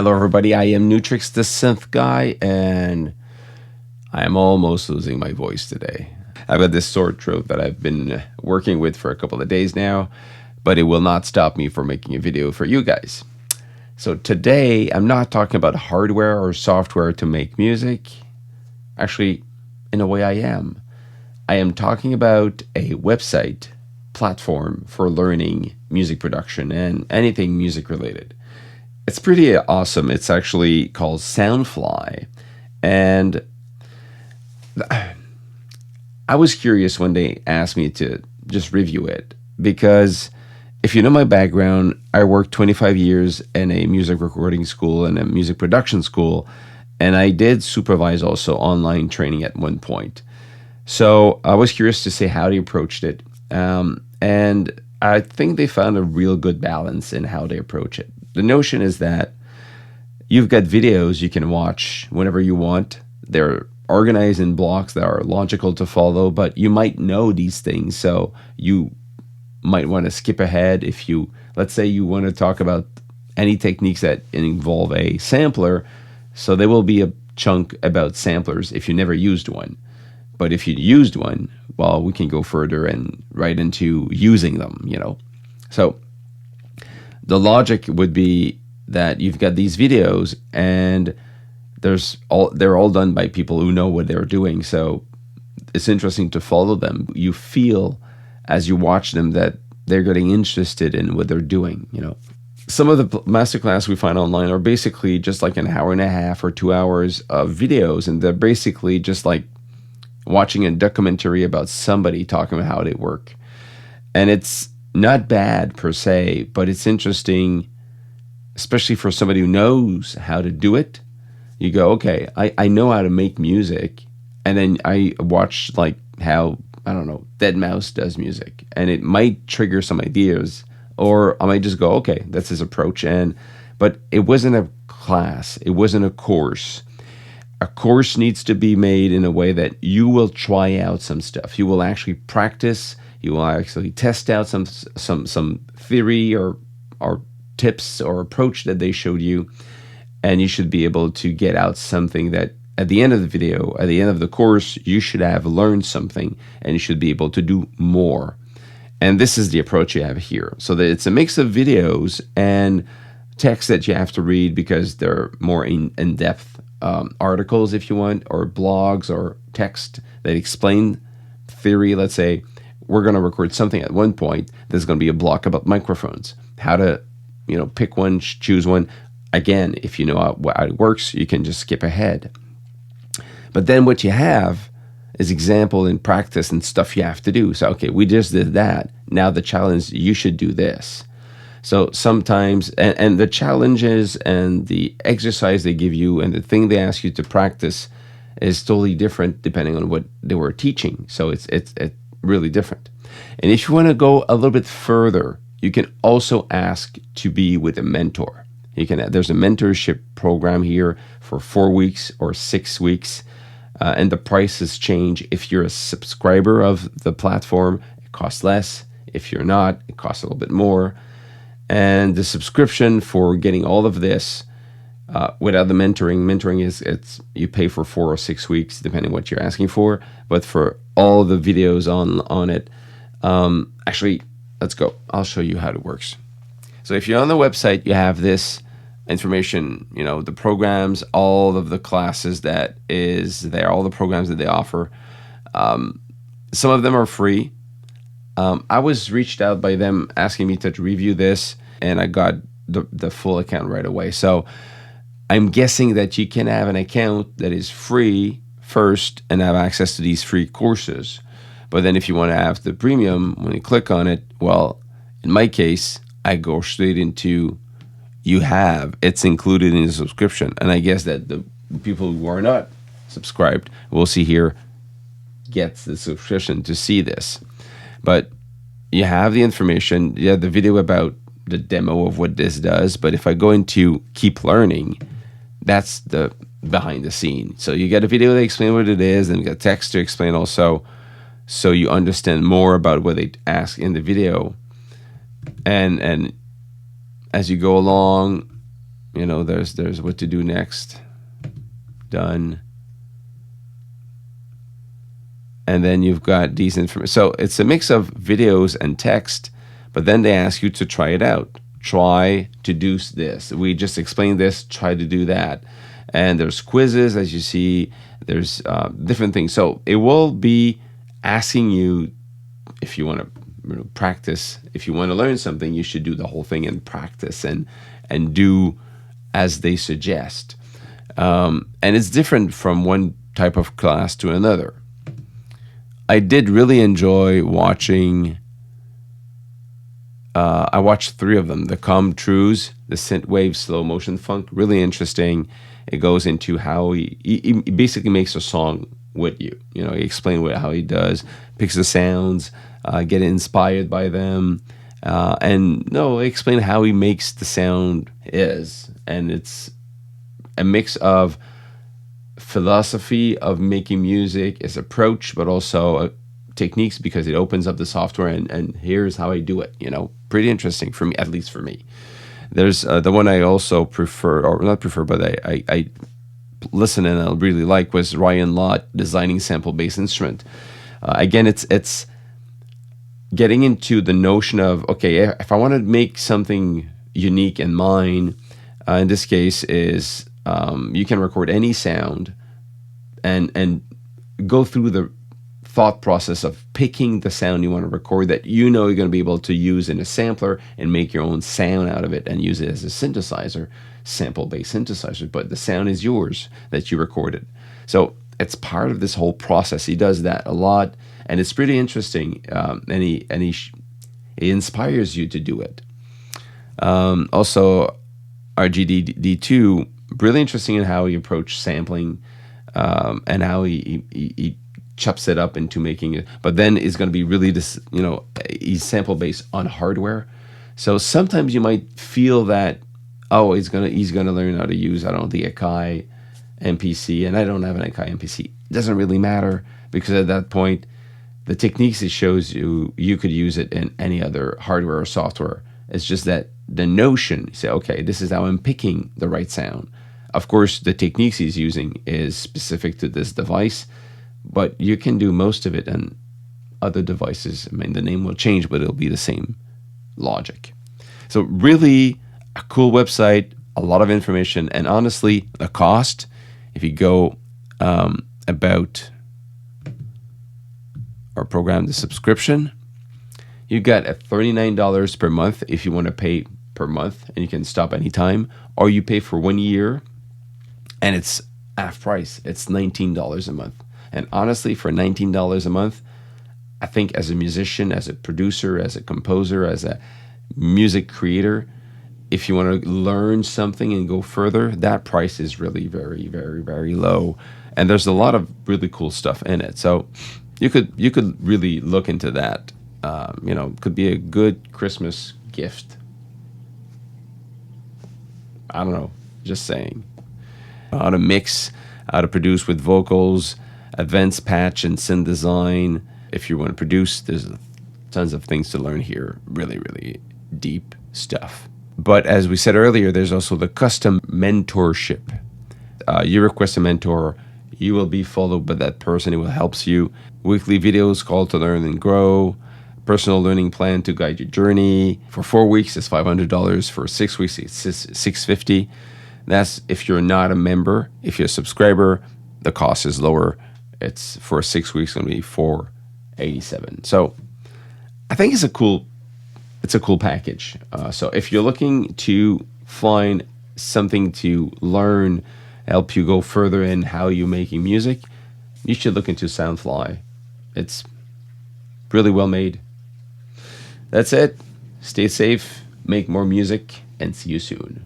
Hello everybody, I am Nu-Trix the synth guy, and I am almost losing my voice today. I've got this sore throat that I've been working with for a couple of days now, but it will not stop me from making a video for you guys. So today, I'm not talking about hardware or software to make music. Actually, in a way I am. I am talking about a website platform for learning music production and anything music related. It's pretty awesome. It's actually called SoundFly. And I was curious when they asked me to just review it, because if you know my background, I worked 25 years in a music recording school and a music production school, and I did supervise also online training at one point. So I was curious to see how they approached it. And I think they found a real good balance in how they approach it. The notion is that you've got videos you can watch whenever you want. They're organized in blocks that are logical to follow, but you might know these things, so you might want to skip ahead if you, let's say you want to talk about any techniques that involve a sampler, so there will be a chunk about samplers if you never used one. But if you used one, well, we can go further and right into using them, you know. So the logic would be that you've got these videos and they're all done by people who know what they're doing. So it's interesting to follow them. You feel as you watch them that they're getting interested in what they're doing, you know. Some of the masterclass we find online are basically just like an hour and a half or 2 hours of videos, and they're basically just like watching a documentary about somebody talking about how they work. And it's not bad per se, but it's interesting, especially for somebody who knows how to do it. You go, okay, I know how to make music, and then I watch like how, I don't know, deadmau5 does music, and it might trigger some ideas, or I might just go, okay, that's his approach. But it wasn't a class, it wasn't a course. A course needs to be made in a way that you will try out some stuff. You will actually practice. You will actually test out some theory or tips or approach that they showed you, and you should be able to get out something that at the end of the video, at the end of the course, you should have learned something, and you should be able to do more. And this is the approach you have here. So that it's a mix of videos and text that you have to read because they're more in-depth articles, if you want, or blogs or text that explain theory. Let's say we're going to record something at one point. There's going to be a block about microphones, how to, you know, pick one, choose one. Again, if you know how it works, you can just skip ahead. But then what you have is example and practice and stuff you have to do. So, okay, we just did that. Now the challenge, you should do this. So sometimes, and the challenges and the exercise they give you and the thing they ask you to practice is totally different depending on what they were teaching. So it's really different. And if you want to go a little bit further, you can also ask to be with a mentor. There's a mentorship program here for 4 weeks or 6 weeks, and the prices change. If you're a subscriber of the platform, it costs less. If you're not, it costs a little bit more. And the subscription for getting all of this without the mentoring is you pay for 4 or 6 weeks depending what you're asking for. But for all the videos on it, actually, let's go. I'll show you how it works. So if you're on the website, you have this information, you know, the programs, all of the classes that is there, all the programs that they offer. Some of them are free. I was reached out by them asking me to review this, and I got the full account right away. So I'm guessing that you can have an account that is free first and have access to these free courses. But then if you want to have the premium, when you click on it, well, in my case, I go straight into it's included in the subscription. And I guess that the people who are not subscribed, we'll see here, gets the subscription to see this. But you have the information, you have the video about the demo of what this does. But if I go into keep learning, that's the behind the scene. So you get a video that explains what it is, and you got text to explain also, so you understand more about what they ask in the video. And as you go along, You know, there's what to do next. Done. And then you've got these information. So it's a mix of videos and text, but then they ask you to try it out. Try to do this. We just explained this, try to do that. And there's quizzes, as you see. There's different things. So it will be asking you, if you want to practice, if you want to learn something, you should do the whole thing and practice and do as they suggest. And it's different from one type of class to another. I did really enjoy watching, I watched 3 of them. The Come Trues, the Synthwave Slow Motion Funk, really interesting. It goes into how he basically makes a song with you. You know, he explains how he does, picks the sounds, get inspired by them, and explain how he makes the sound is. And it's a mix of philosophy of making music, his approach, but also techniques, because it opens up the software and here's how I do it. You know, pretty interesting for me, at least for me. There's the one I also prefer, or not prefer, but I listen and I really like, was Ryan Lott, Designing Sample Bass Instrument. Again, it's getting into the notion of, okay, if I want to make something unique and mine, in this case is you can record any sound and go through the thought process of picking the sound you want to record that you're going to be able to use in a sampler and make your own sound out of it and use it as a synthesizer, sample-based synthesizer, but the sound is yours that you recorded. So it's part of this whole process. He does that a lot, and it's pretty interesting, and he inspires you to do it. Also, RGD2, really interesting in how he approached sampling, and how he chops it up into making it, but then it's going to be really this, he's sample based on hardware. So sometimes you might feel that, oh, he's gonna learn how to use, I don't know, the Akai MPC, and I don't have an Akai MPC. It doesn't really matter, because at that point, the techniques it shows you could use it in any other hardware or software. It's just that the notion, you say, okay, this is how I'm picking the right sound. Of course, the techniques he's using is specific to this device, but you can do most of it on other devices. I mean, the name will change, but it'll be the same logic. So really a cool website, a lot of information, and honestly, the cost, if you go about our program, the subscription, you got at $39 per month if you want to pay per month, and you can stop anytime, or you pay for 1 year, and it's half price. It's $19 a month. And honestly, for $19 a month, I think as a musician, as a producer, as a composer, as a music creator, if you want to learn something and go further, that price is really very, very, very low. And there's a lot of really cool stuff in it. So you could really look into that. Could be a good Christmas gift. I don't know, just saying. How to mix, how to produce with vocals, advanced patch and synth design. If you want to produce, there's tons of things to learn here. Really, really deep stuff. But as we said earlier, there's also the custom mentorship. You request a mentor, you will be followed by that person who helps you. Weekly videos called to learn and grow. Personal learning plan to guide your journey. For 4 weeks, it's $500. For 6 weeks, it's $650. That's if you're not a member. If you're a subscriber, the cost is lower. It's for 6 weeks going to be $487. So I think it's a cool package. So if you're looking to find something to learn, help you go further in how you're making music, you should look into SoundFly. It's really well made. That's it. Stay safe, make more music, and see you soon.